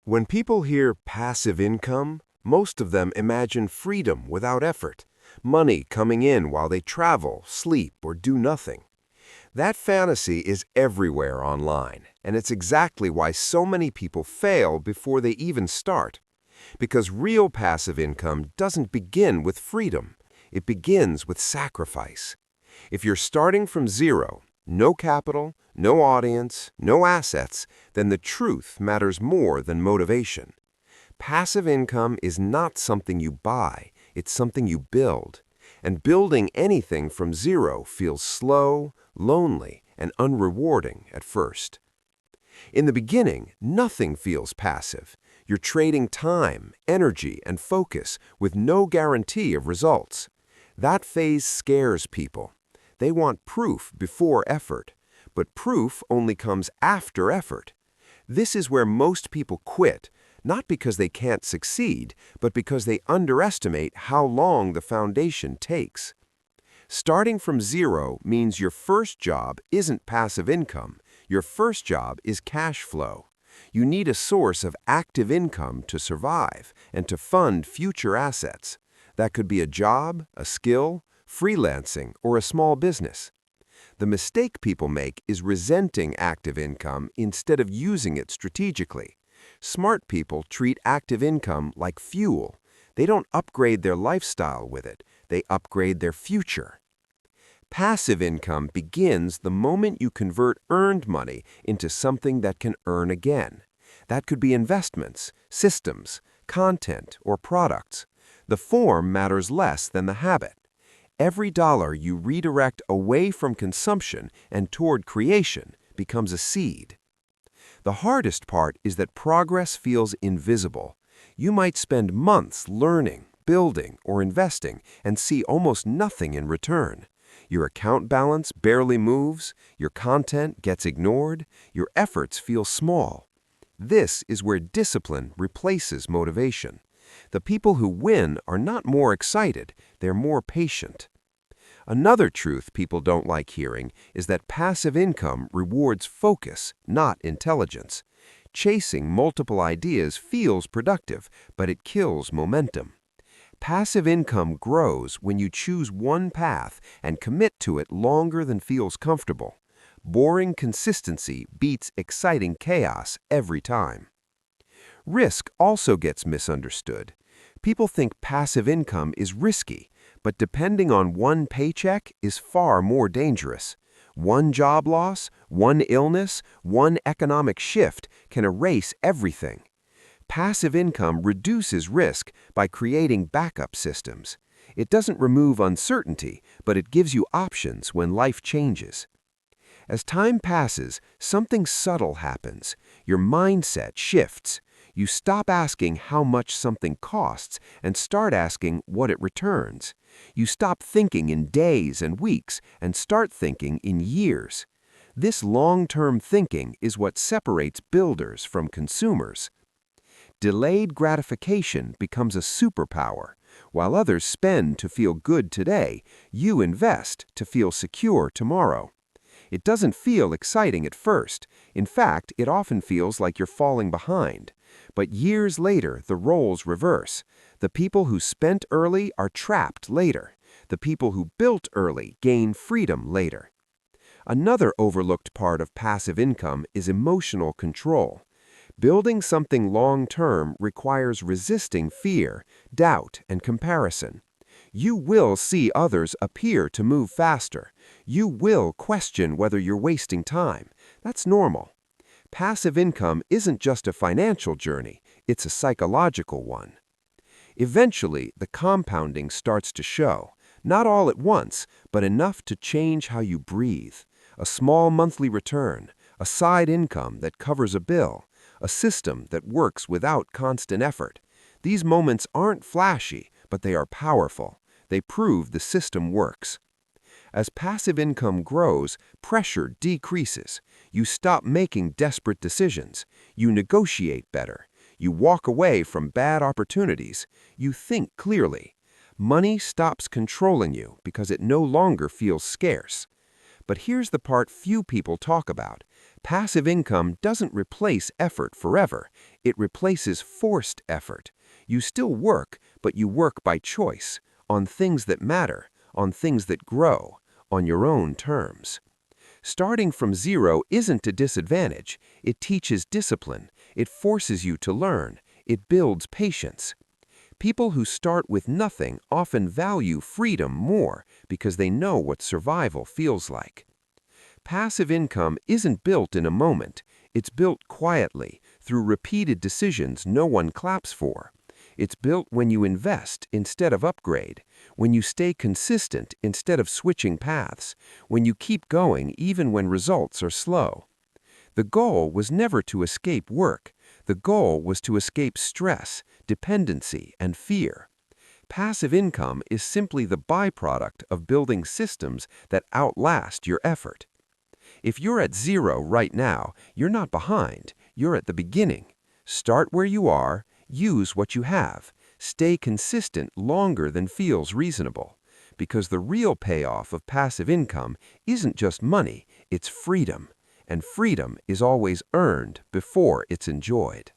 When people hear passive income, most of them imagine freedom without effort, money coming in while they travel, sleep, or do nothing. That fantasy is everywhere online, and it's exactly why so many people fail before they even start. Because real passive income doesn't begin with freedom, it begins with sacrifice. If you're starting from zero, no capital, no audience, no assets, then the truth matters more than motivation. Passive income is not something you buy, it's something you build. And building anything from zero feels slow, lonely, and unrewarding at first. In the beginning, nothing feels passive. You're trading time, energy, and focus with no guarantee of results. That phase scares people. They want proof before effort, but proof only comes after effort. This is where most people quit, not because they can't succeed, but because they underestimate how long the foundation takes. Starting from zero means your first job isn't passive income. Your first job is cash flow. You need a source of active income to survive and to fund future assets. That could be a job, a skill, freelancing, or a small business. The mistake people make is resenting active income instead of using it strategically. Smart people treat active income like fuel. They don't upgrade their lifestyle with it, they upgrade their future. Passive income begins the moment you convert earned money into something that can earn again. That could be investments, systems, content, or products. The form matters less than the habit. Every dollar you redirect away from consumption and toward creation becomes a seed. The hardest part is that progress feels invisible. You might spend months learning, building, or investing and see almost nothing in return. Your account balance barely moves, your content gets ignored, your efforts feel small. This is where discipline replaces motivation. The people who win are not more excited, they're more patient. Another truth people don't like hearing is that passive income rewards focus, not intelligence. Chasing multiple ideas feels productive, but it kills momentum. Passive income grows when you choose one path and commit to it longer than feels comfortable. Boring consistency beats exciting chaos every time. Risk also gets misunderstood. People think passive income is risky, but depending on one paycheck is far more dangerous. One job loss, one illness, one economic shift can erase everything. Passive income reduces risk by creating backup systems. It doesn't remove uncertainty, but it gives you options when life changes. As time passes, something subtle happens. Your mindset shifts. You stop asking how much something costs and start asking what it returns. You stop thinking in days and weeks and start thinking in years. This long-term thinking is what separates builders from consumers. Delayed gratification becomes a superpower. While others spend to feel good today, you invest to feel secure tomorrow. It doesn't feel exciting at first. In fact, it often feels like you're falling behind. But years later, the roles reverse. The people who spent early are trapped later. The people who built early gain freedom later. Another overlooked part of passive income is emotional control. Building something long-term requires resisting fear, doubt, and comparison. You will see others appear to move faster. You will question whether you're wasting time. That's normal. Passive income isn't just a financial journey, it's a psychological one. Eventually, the compounding starts to show. Not all at once, but enough to change how you breathe. A small monthly return, a side income that covers a bill, a system that works without constant effort. These moments aren't flashy, but they are powerful. They prove the system works. As passive income grows, pressure decreases. You stop making desperate decisions. You negotiate better. You walk away from bad opportunities. You think clearly. Money stops controlling you because it no longer feels scarce. But here's the part few people talk about. Passive income doesn't replace effort forever. It replaces forced effort. You still work, but you work by choice, on things that matter, on things that grow, on your own terms. Starting from zero isn't a disadvantage. It teaches discipline. It forces you to learn. It builds patience. People who start with nothing often value freedom more because they know what survival feels like. Passive income isn't built in a moment. It's built quietly, through repeated decisions no one claps for. It's built when you invest instead of upgrade, when you stay consistent instead of switching paths, when you keep going even when results are slow. The goal was never to escape work. The goal was to escape stress, dependency, and fear. Passive income is simply the byproduct of building systems that outlast your effort. If you're at zero right now, you're not behind, you're at the beginning. Start where you are, use what you have, stay consistent longer than feels reasonable. Because the real payoff of passive income isn't just money, it's freedom. And freedom is always earned before it's enjoyed.